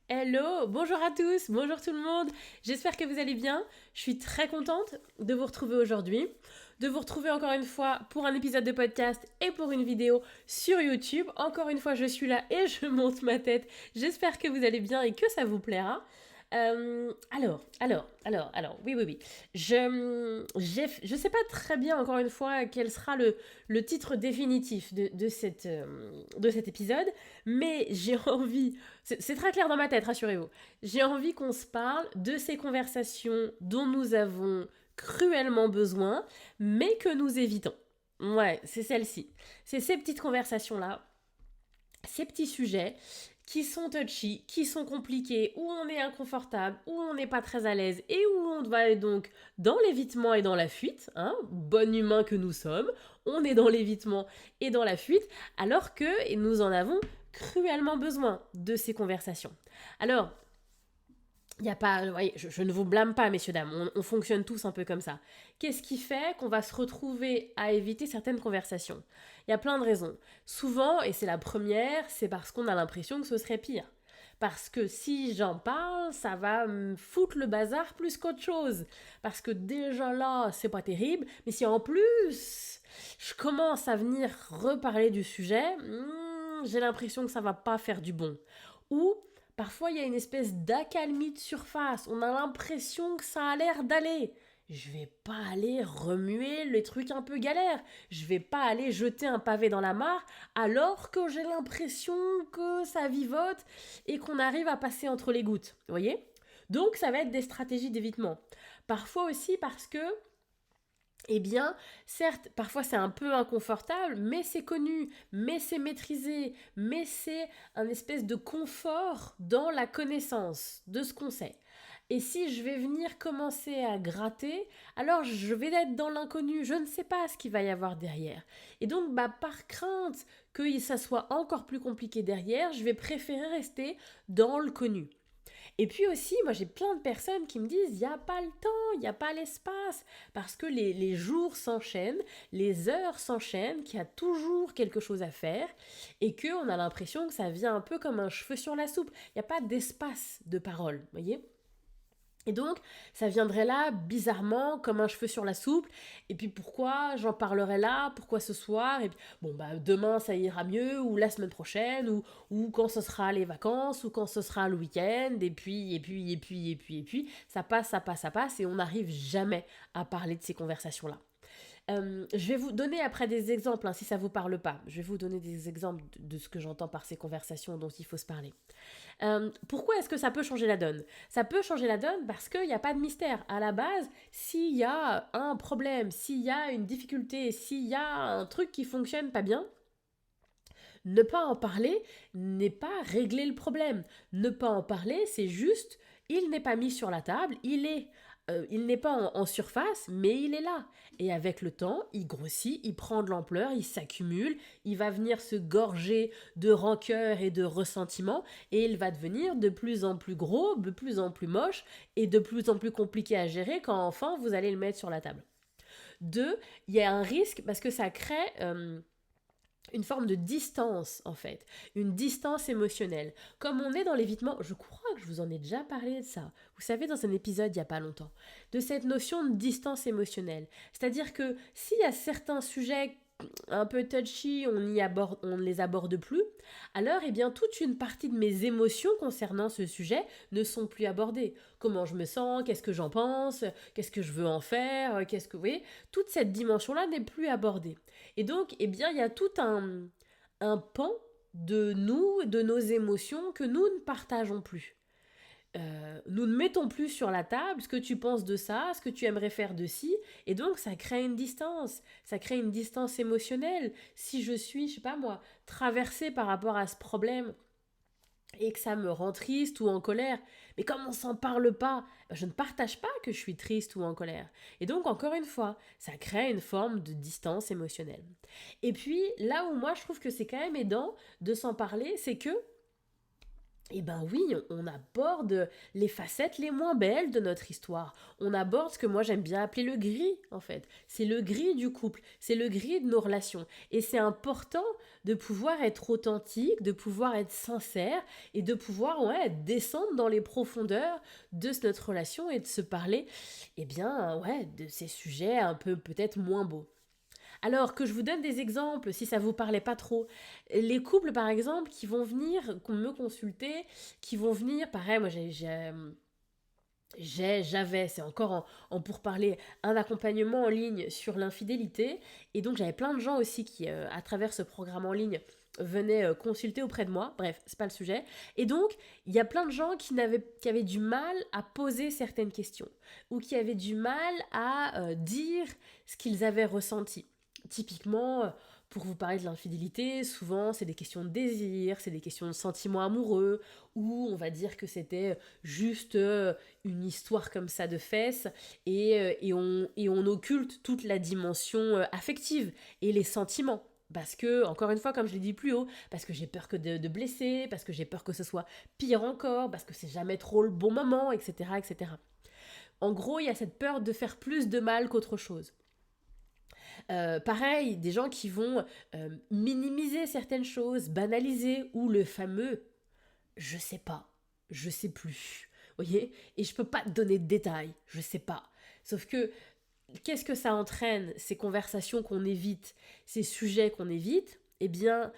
Hello, bonjour à tous, bonjour tout le monde, j'espère que vous allez bien. Je suis très contente de vous retrouver aujourd'hui, de vous retrouver encore une fois pour un épisode de podcast et pour une vidéo sur YouTube. Encore une fois, je suis là et je monte ma tête. J'espère que vous allez bien et que ça vous plaira. Oui. Je sais pas très bien, encore une fois, quel sera le titre définitif de cet épisode, mais j'ai envie, c'est très clair dans ma tête, rassurez-vous, j'ai envie qu'on se parle de ces conversations dont nous avons cruellement besoin, mais que nous évitons. Ouais, c'est celle-ci. C'est ces petites conversations-là, ces petits sujets qui sont touchy, qui sont compliqués, où on est inconfortable, où on n'est pas très à l'aise et où on va être donc dans l'évitement et dans la fuite, hein, bon humain que nous sommes, on est dans l'évitement et dans la fuite, alors que nous en avons cruellement besoin de ces conversations. Alors, il y a pas, ouais, je ne vous blâme pas, messieurs, dames, on fonctionne tous un peu comme ça. Qu'est-ce qui fait qu'on va se retrouver à éviter certaines conversations? Il y a plein de raisons. Souvent, et c'est la première, c'est parce qu'on a l'impression que ce serait pire. Parce que si j'en parle, ça va me foutre le bazar plus qu'autre chose. Parce que déjà là, c'est pas terrible, mais si en plus je commence à venir reparler du sujet, j'ai l'impression que ça va pas faire du bon. Ou parfois, il y a une espèce d'accalmie de surface. On a l'impression que ça a l'air d'aller. Je vais pas aller remuer les trucs un peu galères. Je vais pas aller jeter un pavé dans la mare alors que j'ai l'impression que ça vivote et qu'on arrive à passer entre les gouttes. Vous voyez? Donc, ça va être des stratégies d'évitement. Parfois aussi parce que eh bien, certes, parfois c'est un peu inconfortable, mais c'est connu, mais c'est maîtrisé, mais c'est un espèce de confort dans la connaissance de ce qu'on sait. Et si je vais venir commencer à gratter, alors je vais être dans l'inconnu, je ne sais pas ce qu'il va y avoir derrière. Et donc, par crainte que ça soit encore plus compliqué derrière, je vais préférer rester dans le connu. Et puis aussi, moi j'ai plein de personnes qui me disent, il n'y a pas le temps, il n'y a pas l'espace, parce que les jours s'enchaînent, les heures s'enchaînent, qu'il y a toujours quelque chose à faire, et qu'on a l'impression que ça vient un peu comme un cheveu sur la soupe. Il n'y a pas d'espace de parole, vous voyez? Et donc, ça viendrait là, bizarrement, comme un cheveu sur la soupe. Et puis, pourquoi j'en parlerai là? Pourquoi ce soir? Et puis, bon, demain, ça ira mieux, ou la semaine prochaine, ou quand ce sera les vacances, ou quand ce sera le week-end. Et puis, ça passe, et on n'arrive jamais à parler de ces conversations-là. Je vais vous donner après des exemples, hein, si ça vous parle pas. Je vais vous donner des exemples de ce que j'entends par ces conversations dont il faut se parler. Pourquoi est-ce que ça peut changer la donne? Ça peut changer la donne parce qu'il n'y a pas de mystère. À la base, s'il y a un problème, s'il y a une difficulté, s'il y a un truc qui fonctionne pas bien, ne pas en parler n'est pas régler le problème. Ne pas en parler, c'est juste, il n'est pas mis sur la table, il n'est pas en surface, mais il est là. Et avec le temps, il grossit, il prend de l'ampleur, il s'accumule, il va venir se gorger de rancœur et de ressentiment, et il va devenir de plus en plus gros, de plus en plus moche, et de plus en plus compliqué à gérer quand enfin vous allez le mettre sur la table. Deux, il y a un risque parce que ça crée une forme de distance en fait, une distance émotionnelle. Comme on est dans l'évitement, je crois que je vous en ai déjà parlé de ça, vous savez dans un épisode il n'y a pas longtemps, de cette notion de distance émotionnelle. C'est-à-dire que s'il y a certains sujets un peu touchy, on ne les aborde plus, alors eh bien toute une partie de mes émotions concernant ce sujet ne sont plus abordées. Comment je me sens, qu'est-ce que j'en pense, qu'est-ce que je veux en faire, qu'est-ce que vous voyez, toute cette dimension-là n'est plus abordée. Et donc eh bien il y a tout un pan de nous, de nos émotions que nous ne partageons plus. Nous ne mettons plus sur la table ce que tu penses de ça, ce que tu aimerais faire de ci, et donc ça crée une distance émotionnelle. Si je suis, je sais pas moi, traversée par rapport à ce problème et que ça me rend triste ou en colère, mais comme on s'en parle pas, je ne partage pas que je suis triste ou en colère. Et donc encore une fois, ça crée une forme de distance émotionnelle. Et puis là où moi je trouve que c'est quand même aidant de s'en parler, c'est que Eh ben oui, on aborde les facettes les moins belles de notre histoire. On aborde ce que moi j'aime bien appeler le gris, en fait. C'est le gris du couple, c'est le gris de nos relations. Et c'est important de pouvoir être authentique, de pouvoir être sincère et de pouvoir ouais, descendre dans les profondeurs de notre relation et de se parler, eh bien, ouais, de ces sujets un peu peut-être moins beaux. Alors que je vous donne des exemples si ça vous parlait pas trop. Les couples par exemple qui vont venir me consulter, qui vont venir, pareil, moi j'avais, c'est encore en pourparler, un accompagnement en ligne sur l'infidélité. Et donc j'avais plein de gens aussi qui, à travers ce programme en ligne, venaient consulter auprès de moi. Bref, c'est pas le sujet. Et donc, il y a plein de gens qui avaient du mal à poser certaines questions ou qui avaient du mal à dire ce qu'ils avaient ressenti. Typiquement, pour vous parler de l'infidélité, souvent c'est des questions de désir, c'est des questions de sentiments amoureux, ou on va dire que c'était juste une histoire comme ça de fesses, et on occulte toute la dimension affective et les sentiments. Parce que, encore une fois, comme je l'ai dit plus haut, parce que j'ai peur que de blesser, parce que j'ai peur que ce soit pire encore, parce que c'est jamais trop le bon moment, etc., etc. En gros, il y a cette peur de faire plus de mal qu'autre chose. Pareil, des gens qui vont minimiser certaines choses, banaliser, ou le fameux je sais pas, je sais plus. Vous voyez. Et je peux pas te donner de détails, je sais pas. Sauf que qu'est-ce que ça entraîne, ces conversations qu'on évite, ces sujets qu'on évite? Eh bien,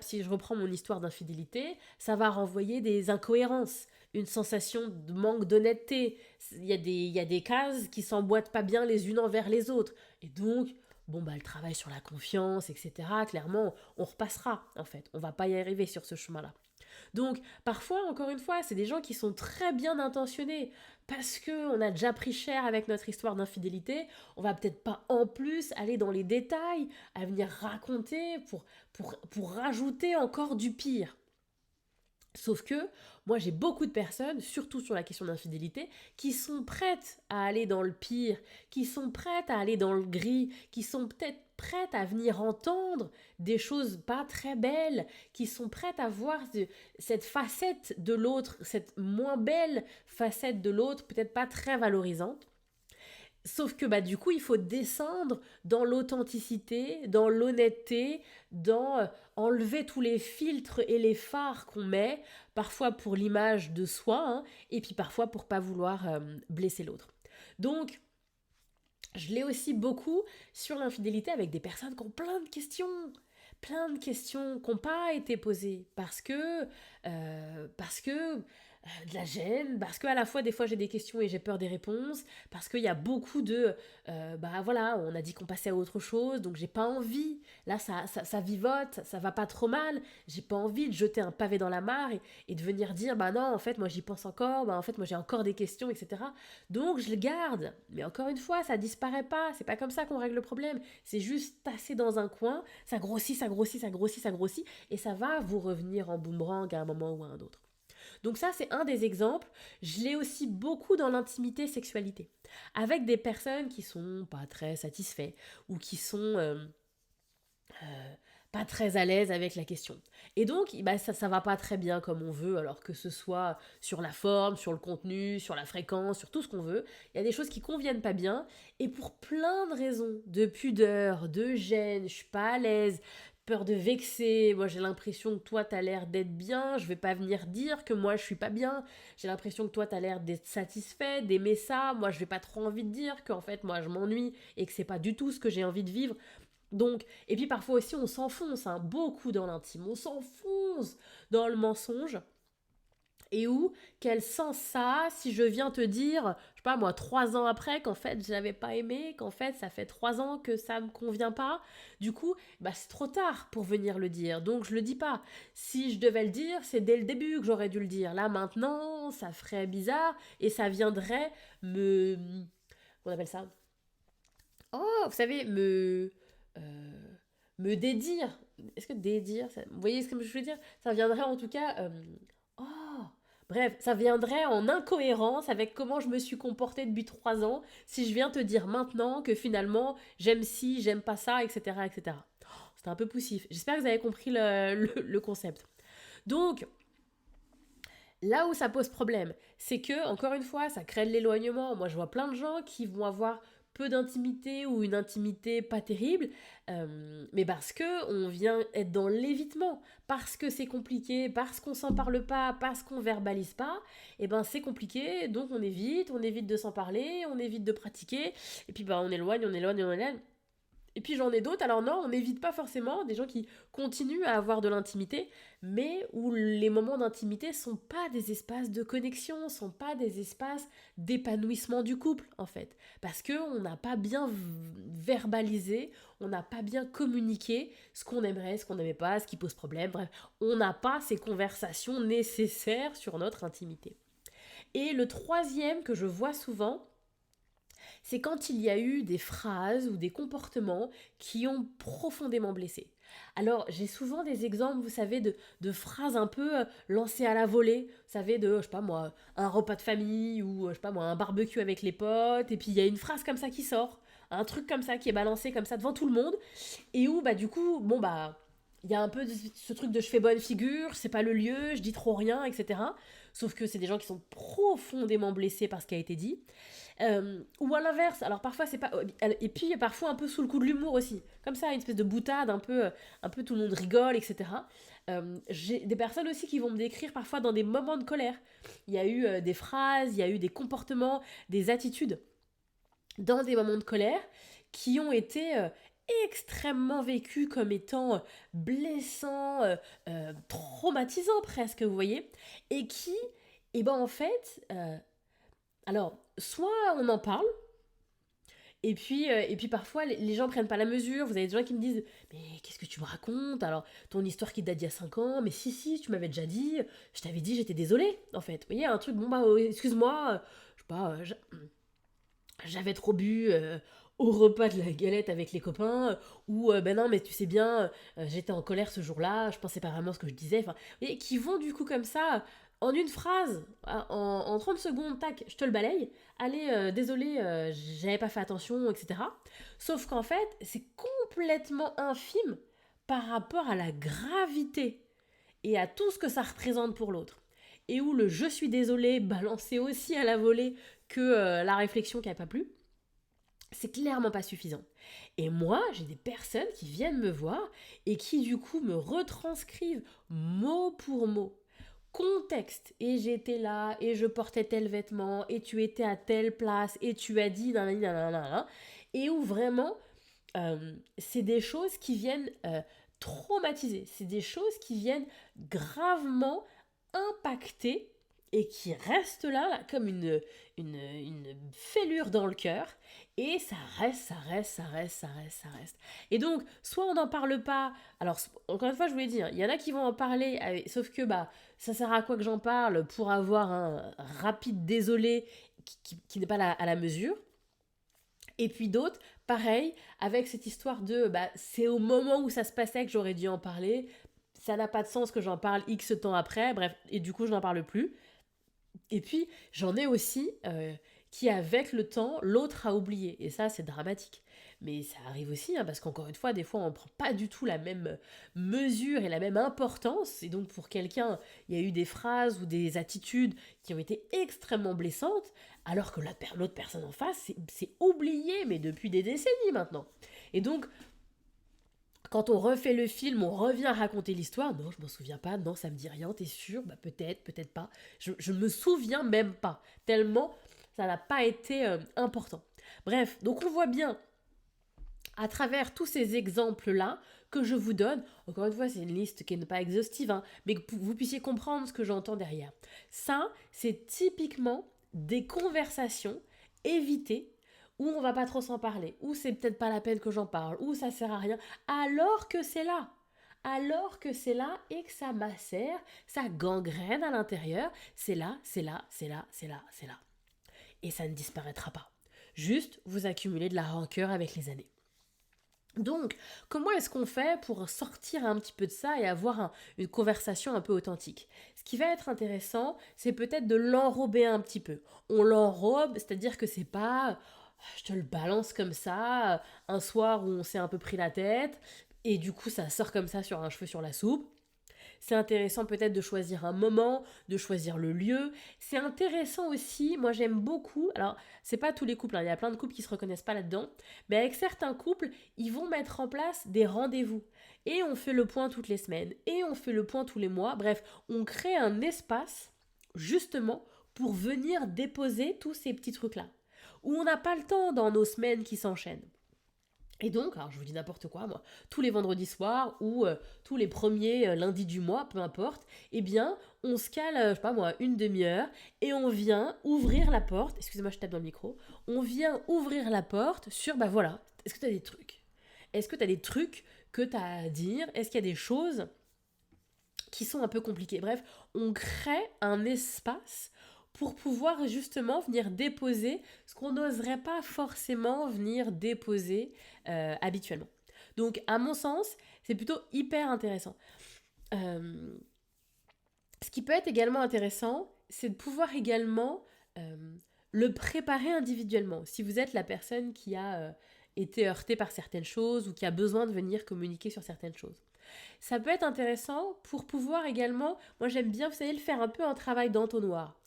si je reprends mon histoire d'infidélité, ça va renvoyer des incohérences, une sensation de manque d'honnêteté. Il y a des cases qui s'emboîtent pas bien les unes envers les autres. Et donc, bon, bah, le travail sur la confiance, etc., clairement, on repassera, en fait. On va pas y arriver sur ce chemin-là. Donc, parfois, encore une fois, c'est des gens qui sont très bien intentionnés. Parce qu'on a déjà pris cher avec notre histoire d'infidélité, on va peut-être pas en plus aller dans les détails, à venir raconter pour rajouter encore du pire. Sauf que moi j'ai beaucoup de personnes, surtout sur la question d'infidélité, qui sont prêtes à aller dans le pire, qui sont prêtes à aller dans le gris, qui sont peut-être prêtes à venir entendre des choses pas très belles, qui sont prêtes à voir cette facette de l'autre, cette moins belle facette de l'autre, peut-être pas très valorisante. Sauf que bah, du coup, il faut descendre dans l'authenticité, dans l'honnêteté, dans enlever tous les filtres et les phares qu'on met, parfois pour l'image de soi, hein, et puis parfois pour pas vouloir blesser l'autre. Donc, je l'ai aussi beaucoup sur l'infidélité avec des personnes qui ont plein de questions qui n'ont pas été posées parce que de la gêne, parce qu'à la fois des fois j'ai des questions et j'ai peur des réponses, parce qu'il y a beaucoup de bah voilà, on a dit qu'on passait à autre chose, donc j'ai pas envie, là ça vivote, ça va pas trop mal, j'ai pas envie de jeter un pavé dans la mare et de venir dire bah non en fait moi j'y pense encore, bah en fait moi j'ai encore des questions, etc. Donc je le garde, mais encore une fois ça disparaît pas, c'est pas comme ça qu'on règle le problème, c'est juste tassé dans un coin, ça grossit, ça grossit, ça grossit, ça grossit, et ça va vous revenir en boomerang à un moment ou à un autre. Donc ça, c'est un des exemples. Je l'ai aussi beaucoup dans l'intimité sexualité. Avec des personnes qui sont pas très satisfaits ou qui sont pas très à l'aise avec la question. Et donc, bah, ça va pas très bien comme on veut, alors que ce soit sur la forme, sur le contenu, sur la fréquence, sur tout ce qu'on veut. Il y a des choses qui conviennent pas bien. Et pour plein de raisons, de pudeur, de gêne, je suis pas à l'aise, peur de vexer, moi j'ai l'impression que toi t'as l'air d'être bien, je vais pas venir dire que moi je suis pas bien, j'ai l'impression que toi t'as l'air d'être satisfait, d'aimer ça, moi je vais pas trop envie de dire qu'en fait moi je m'ennuie et que c'est pas du tout ce que j'ai envie de vivre. Donc, et puis parfois aussi on s'enfonce hein, beaucoup dans l'intime, on s'enfonce dans le mensonge. Et où, quel sens ça a si je viens te dire, je sais pas moi, 3 ans après qu'en fait je l'avais pas aimé, qu'en fait ça fait 3 ans que ça me convient pas. Du coup, bah c'est trop tard pour venir le dire, donc je le dis pas. Si je devais le dire, c'est dès le début que j'aurais dû le dire. Là maintenant, ça ferait bizarre et ça viendrait me, on appelle ça. Oh, vous savez, me dédire. Est-ce que dédire, vous voyez ce que je veux dire? Ça viendrait en tout cas. Oh, bref, ça viendrait en incohérence avec comment je me suis comportée depuis 3 ans si je viens te dire maintenant que finalement j'aime ci, j'aime pas ça, etc. etc. Oh, c'était un peu poussif. J'espère que vous avez compris le concept. Donc, Là où ça pose problème, c'est que, encore une fois, ça crée de l'éloignement. Moi, je vois plein de gens qui vont avoir peu d'intimité ou une intimité pas terrible, mais parce que on vient être dans l'évitement, parce que c'est compliqué, parce qu'on s'en parle pas, parce qu'on verbalise pas, et ben c'est compliqué, donc on évite de s'en parler, on évite de pratiquer, et puis on éloigne, on éloigne, on éloigne. Et puis j'en ai d'autres, alors non, on n'évite pas forcément des gens qui continuent à avoir de l'intimité, mais où les moments d'intimité sont pas des espaces de connexion, sont pas des espaces d'épanouissement du couple en fait, parce que on n'a pas bien verbalisé, on n'a pas bien communiqué ce qu'on aimerait, ce qu'on n'aimait pas, ce qui pose problème, bref, on n'a pas ces conversations nécessaires sur notre intimité. Et le troisième que je vois souvent, c'est quand il y a eu des phrases ou des comportements qui ont profondément blessé. Alors, j'ai souvent des exemples, vous savez, de phrases un peu lancées à la volée. Vous savez, de, je sais pas moi, un repas de famille ou, je sais pas moi, un barbecue avec les potes. Et puis, il y a une phrase comme ça qui sort. Un truc comme ça qui est balancé comme ça devant tout le monde. Et où, du coup, il y a un peu ce truc de je fais bonne figure, c'est pas le lieu, je dis trop rien, etc. Sauf que c'est des gens qui sont profondément blessés par ce qui a été dit. Ou à l'inverse, alors parfois c'est pas. Et puis parfois un peu sous le coup de l'humour aussi. Comme ça, une espèce de boutade, un peu tout le monde rigole, etc. J'ai des personnes aussi qui vont me décrire parfois dans des moments de colère. Il y a eu des phrases, il y a eu des comportements, des attitudes dans des moments de colère qui ont été extrêmement vécus comme étant blessants, traumatisants presque, vous voyez, et qui, en fait, alors, soit on en parle, et puis parfois les gens prennent pas la mesure. Vous avez des gens qui me disent mais qu'est-ce que tu me racontes? Alors, ton histoire qui date d'il y a 5 ans, mais si, tu m'avais déjà dit, je t'avais dit, j'étais désolée, en fait. Vous voyez, un truc, excuse-moi, je sais pas, j'avais trop bu au repas de la galette avec les copains, ou ben non, mais tu sais bien, j'étais en colère ce jour-là, je pensais pas vraiment ce que je disais, enfin, et qui vont du coup comme ça, en une phrase, en 30 secondes, tac, je te le balaye, allez, désolé, j'avais pas fait attention, etc. Sauf qu'en fait, c'est complètement infime par rapport à la gravité et à tout ce que ça représente pour l'autre. Et où le je suis désolé balancé aussi à la volée que la réflexion qui n'a pas plu, c'est clairement pas suffisant. Et moi, j'ai des personnes qui viennent me voir et qui du coup me retranscrivent mot pour mot contexte, et j'étais là et je portais tel vêtement et tu étais à telle place et tu as dit nanana, et où vraiment c'est des choses qui viennent traumatiser, c'est des choses qui viennent gravement impacter et qui restent là comme une fêlure dans le cœur, et ça reste, ça reste, ça reste, ça reste, ça reste. Et donc, soit on n'en parle pas, alors encore une fois, je voulais dire, il y en a qui vont en parler, sauf que ça sert à quoi que j'en parle pour avoir un rapide désolé qui n'est pas à la mesure. Et puis d'autres, pareil, avec cette histoire de c'est au moment où ça se passait que j'aurais dû en parler, ça n'a pas de sens que j'en parle X temps après, bref, et du coup je n'en parle plus. Et puis j'en ai aussi qui avec le temps, l'autre a oublié, et ça c'est dramatique. Mais ça arrive aussi, hein, parce qu'encore une fois, des fois on ne prend pas du tout la même mesure et la même importance, et donc pour quelqu'un, il y a eu des phrases ou des attitudes qui ont été extrêmement blessantes, alors que l'autre personne en face, c'est oublié, mais depuis des décennies maintenant. Et donc, quand on refait le film, on revient raconter l'histoire. Non, je m'en souviens pas. Non, ça me dit rien. T'es sûr? Peut-être, peut-être pas. Je me souviens même pas. Tellement ça n'a pas été important. Bref, donc on voit bien à travers tous ces exemples-là que je vous donne. Encore une fois, c'est une liste qui n'est pas exhaustive, hein, mais que vous puissiez comprendre ce que j'entends derrière. Ça, c'est typiquement des conversations évitées où on va pas trop s'en parler, où c'est peut-être pas la peine que j'en parle, où ça sert à rien, alors que c'est là. Alors que c'est là et que ça macère, ça gangrène à l'intérieur, c'est là, c'est là, c'est là, c'est là, c'est là. Et ça ne disparaîtra pas. Juste, vous accumulez de la rancœur avec les années. Donc, comment est-ce qu'on fait pour sortir un petit peu de ça et avoir une conversation un peu authentique? Ce qui va être intéressant, c'est peut-être de l'enrober un petit peu. On l'enrobe, c'est-à-dire que c'est pas je te le balance comme ça, un soir où on s'est un peu pris la tête, et du coup ça sort comme ça sur un cheveu sur la soupe. C'est intéressant peut-être de choisir un moment, de choisir le lieu. C'est intéressant aussi, moi j'aime beaucoup, alors c'est pas tous les couples, hein, il y a plein de couples qui se reconnaissent pas là-dedans, mais avec certains couples, ils vont mettre en place des rendez-vous. Et on fait le point toutes les semaines, et on fait le point tous les mois. Bref, on crée un espace justement pour venir déposer tous ces petits trucs-là. Où on n'a pas le temps dans nos semaines qui s'enchaînent. Et donc, alors je vous dis n'importe quoi, moi, tous les vendredis soirs ou tous les premiers lundis du mois, peu importe, eh bien, on se cale, je sais pas moi, une demi-heure et on vient ouvrir la porte, excusez-moi, je tape dans le micro, on vient ouvrir la porte sur, bah voilà, est-ce que tu as des trucs? Est-ce que tu as des trucs que tu as à dire? Est-ce qu'il y a des choses qui sont un peu compliquées? Bref, on crée un espace pour pouvoir justement venir déposer ce qu'on n'oserait pas forcément venir déposer habituellement. Donc, à mon sens, c'est plutôt hyper intéressant. Euh, Ce qui peut être également intéressant, c'est de pouvoir également euh, le préparer individuellement. Si vous êtes la personne qui a été heurtée par certaines choses ou qui a besoin de venir communiquer sur certaines choses. Ça peut être intéressant pour pouvoir également, moi j'aime bien, vous savez, le faire un peu un travail d'entonnoir.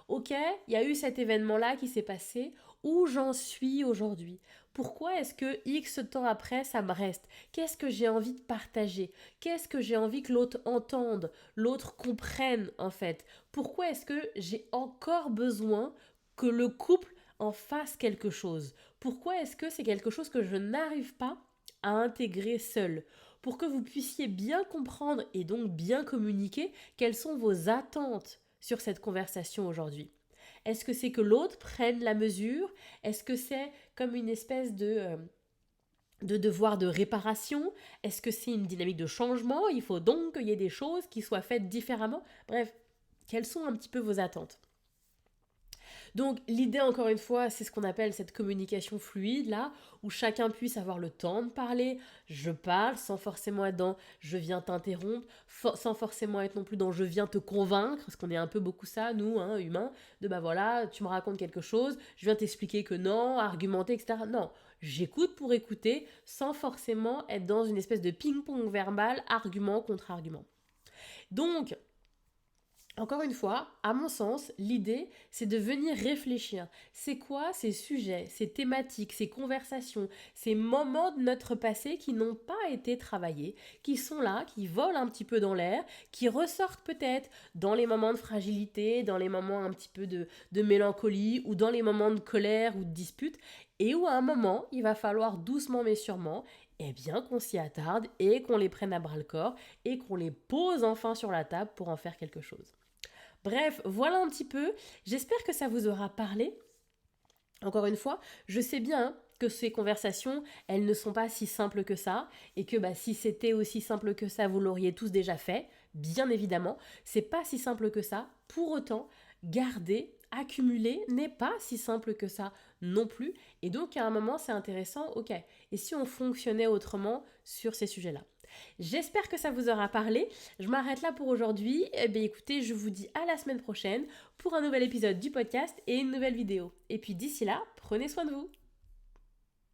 Ok, il y a eu cet événement-là qui s'est passé, où j'en suis aujourd'hui? Pourquoi est-ce que X temps après, ça me reste? Qu'est-ce que j'ai envie de partager? Qu'est-ce que j'ai envie que l'autre entende, l'autre comprenne en fait? Pourquoi est-ce que j'ai encore besoin que le couple en fasse quelque chose? Pourquoi est-ce que c'est quelque chose que je n'arrive pas à intégrer seul? Pour que vous puissiez bien comprendre et donc bien communiquer quelles sont vos attentes sur cette conversation aujourd'hui. Est-ce que c'est que l'autre prenne la mesure? Est-ce que c'est comme une espèce de devoir de réparation? Est-ce que c'est une dynamique de changement? Il faut donc qu'il y ait des choses qui soient faites différemment. Bref, quelles sont un petit peu vos attentes? Donc l'idée encore une fois, c'est ce qu'on appelle cette communication fluide là, où chacun puisse avoir le temps de parler. Je parle sans forcément être dans je viens t'interrompre, sans forcément être non plus dans je viens te convaincre, parce qu'on est un peu beaucoup ça, nous, hein, humains, de bah voilà, tu me racontes quelque chose, je viens t'expliquer que non, argumenter, etc. Non, j'écoute pour écouter, sans forcément être dans une espèce de ping-pong verbal, argument contre argument. Donc, encore une fois, à mon sens, l'idée, c'est de venir réfléchir. C'est quoi ces sujets, ces thématiques, ces conversations, ces moments de notre passé qui n'ont pas été travaillés, qui sont là, qui volent un petit peu dans l'air, qui ressortent peut-être dans les moments de fragilité, dans les moments un petit peu de mélancolie ou dans les moments de colère ou de dispute, et où à un moment, il va falloir doucement mais sûrement eh bien qu'on s'y attarde et qu'on les prenne à bras le corps et qu'on les pose enfin sur la table pour en faire quelque chose. Bref, voilà un petit peu. J'espère que ça vous aura parlé. Encore une fois, je sais bien que ces conversations, elles ne sont pas si simples que ça, et que bah, si c'était aussi simple que ça, vous l'auriez tous déjà fait, bien évidemment. C'est pas si simple que ça. Pour autant, garder, accumuler n'est pas si simple que ça non plus. Et donc, à un moment, c'est intéressant, ok. Et si on fonctionnait autrement sur ces sujets-là? J'espère que ça vous aura parlé. Je m'arrête là pour aujourd'hui. Eh bien, écoutez, je vous dis à la semaine prochaine pour un nouvel épisode du podcast et une nouvelle vidéo. Et puis d'ici là, prenez soin de vous.